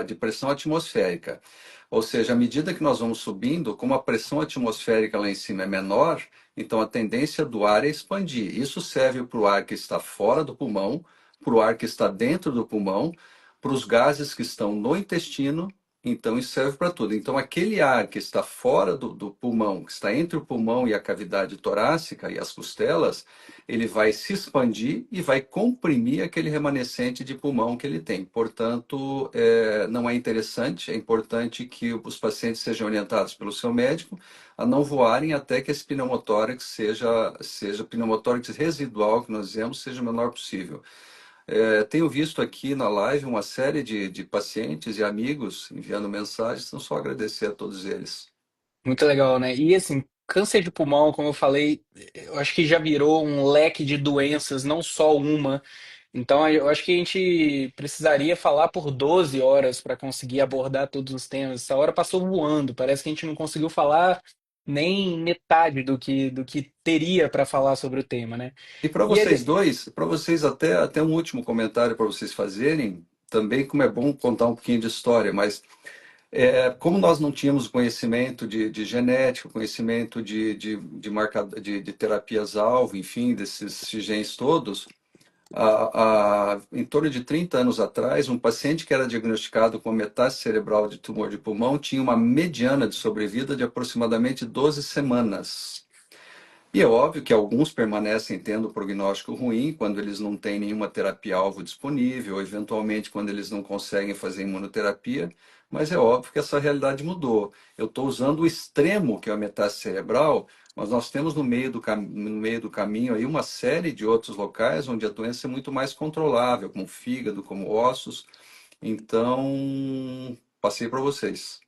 S3: de pressão atmosférica, ou seja, à medida que nós vamos subindo, como a pressão atmosférica lá em cima é menor, então a tendência do ar é expandir. Isso serve para o ar que está fora do pulmão, para o ar que está dentro do pulmão, para os gases que estão no intestino. Então, isso serve para tudo. Então, aquele ar que está fora do pulmão, que está entre o pulmão e a cavidade torácica e as costelas, ele vai se expandir e vai comprimir aquele remanescente de pulmão que ele tem. Portanto, não é interessante, é importante que os pacientes sejam orientados pelo seu médico a não voarem até que esse pneumotórax seja pneumotórax residual, que nós dizemos, seja o menor possível. Tenho visto aqui na live uma série de pacientes e amigos enviando mensagens, então só agradecer a todos eles.
S1: Muito legal, né? E assim, câncer de pulmão, como eu falei, eu acho que já virou um leque de doenças, não só uma. Então, eu acho que a gente precisaria falar por 12 horas para conseguir abordar todos os temas. Essa hora passou voando, parece que a gente não conseguiu falar nem metade do que teria para falar sobre o tema, né?
S3: E para
S1: E
S3: vocês
S1: ele,
S3: dois, para vocês até um último comentário para vocês fazerem, também como é bom contar um pouquinho de história, mas como nós não tínhamos conhecimento de genética, conhecimento de terapias-alvo, enfim, desses genes todos, em torno de 30 anos atrás, um paciente que era diagnosticado com metástase cerebral de tumor de pulmão tinha uma mediana de sobrevida de aproximadamente 12 semanas. E é óbvio que alguns permanecem tendo prognóstico ruim quando eles não têm nenhuma terapia-alvo disponível, ou eventualmente quando eles não conseguem fazer imunoterapia, mas é óbvio que essa realidade mudou. Eu estou usando o extremo, que é a metástase cerebral, mas nós temos no meio do caminho aí uma série de outros locais onde a doença é muito mais controlável, como fígado, como ossos. Então, passei para vocês.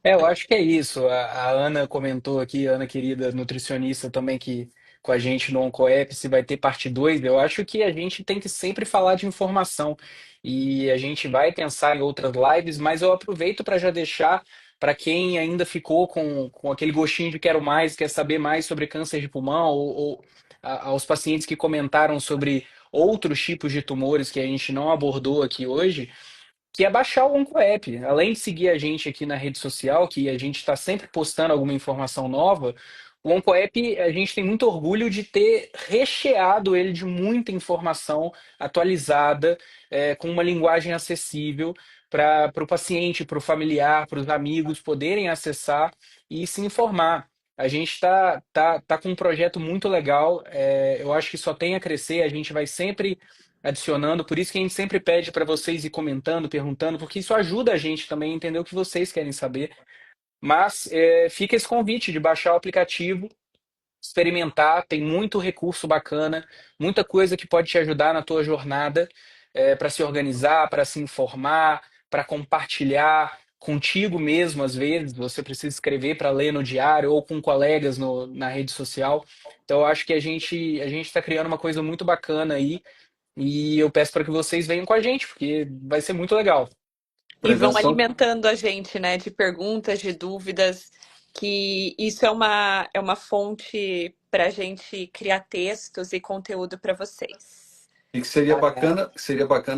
S1: eu acho que é isso. A Ana comentou aqui, a Ana querida nutricionista também, que com a gente no OncoEP se vai ter parte 2. Eu acho que a gente tem que sempre falar de informação e a gente vai pensar em outras lives, mas eu aproveito para já deixar para quem ainda ficou com aquele gostinho de quero mais, quer saber mais sobre câncer de pulmão, ou aos pacientes que comentaram sobre outros tipos de tumores que a gente não abordou aqui hoje, que é baixar o OncoApp. Além de seguir a gente aqui na rede social, que a gente está sempre postando alguma informação nova, o OncoApp a gente tem muito orgulho de ter recheado ele de muita informação atualizada, com uma linguagem acessível para o paciente, para o familiar, para os amigos poderem acessar e se informar. A gente tá com um projeto muito legal, eu acho que só tem a crescer, a gente vai sempre adicionando. Por isso que a gente sempre pede para vocês ir comentando, perguntando, porque isso ajuda a gente também a entender o que vocês querem saber. Mas fica esse convite de baixar o aplicativo, experimentar, tem muito recurso bacana, muita coisa que pode te ajudar na tua jornada, para se organizar, para se informar, para compartilhar contigo mesmo, às vezes, você precisa escrever para ler no diário ou com colegas na rede social. Então, eu acho que a gente está criando uma coisa muito bacana aí e eu peço para que vocês venham com a gente, porque vai ser muito legal.
S2: E vão
S3: Prevenção.
S2: alimentando a gente, né, de perguntas, de dúvidas, que isso é uma fonte para a gente criar textos e conteúdo para vocês.
S3: E que seria bacana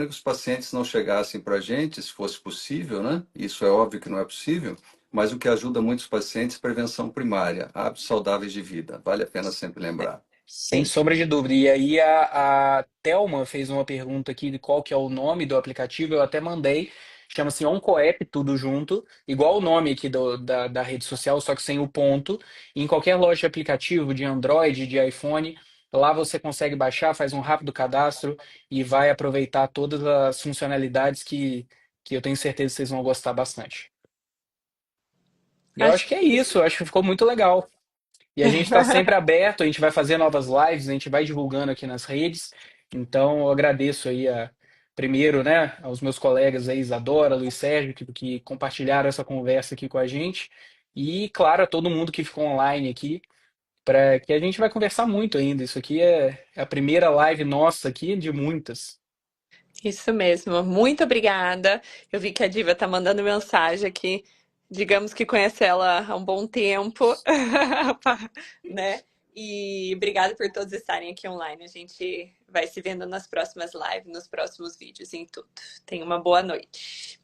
S3: que os pacientes não chegassem para a gente, se fosse possível, né? Isso é óbvio que não é possível, mas o que ajuda muitos pacientes é prevenção primária, hábitos saudáveis de vida. Vale a pena sempre lembrar.
S1: Sem sombra de dúvida. E aí a Thelma fez uma pergunta aqui de qual que é o nome do aplicativo, eu até mandei. Chama-se OncoApp, tudo junto, igual o nome aqui da rede social, só que sem o ponto. Em qualquer loja de aplicativo, de Android, de iPhone, lá você consegue baixar, faz um rápido cadastro e vai aproveitar todas as funcionalidades que eu tenho certeza que vocês vão gostar bastante. E eu
S2: Acho
S1: acho que é
S2: que
S1: isso, eu acho que ficou muito legal. E a gente está sempre aberto, a gente vai fazer novas lives, a gente vai divulgando aqui nas redes. Então, eu agradeço aí primeiro, né, aos meus colegas aí, Isadora, Luiz Sérgio, que compartilharam essa conversa aqui com a gente. E, claro, a todo mundo que ficou online aqui, para que a gente vai conversar muito ainda. Isso aqui é a primeira live nossa aqui de muitas.
S2: isso mesmo. Muito obrigada. Eu vi que a Diva tá mandando mensagem aqui. Digamos que conhece ela há um bom tempo, né? E obrigada por todos estarem aqui online. A gente vai se vendo nas próximas lives, nos próximos vídeos, em tudo. Tenha uma boa noite.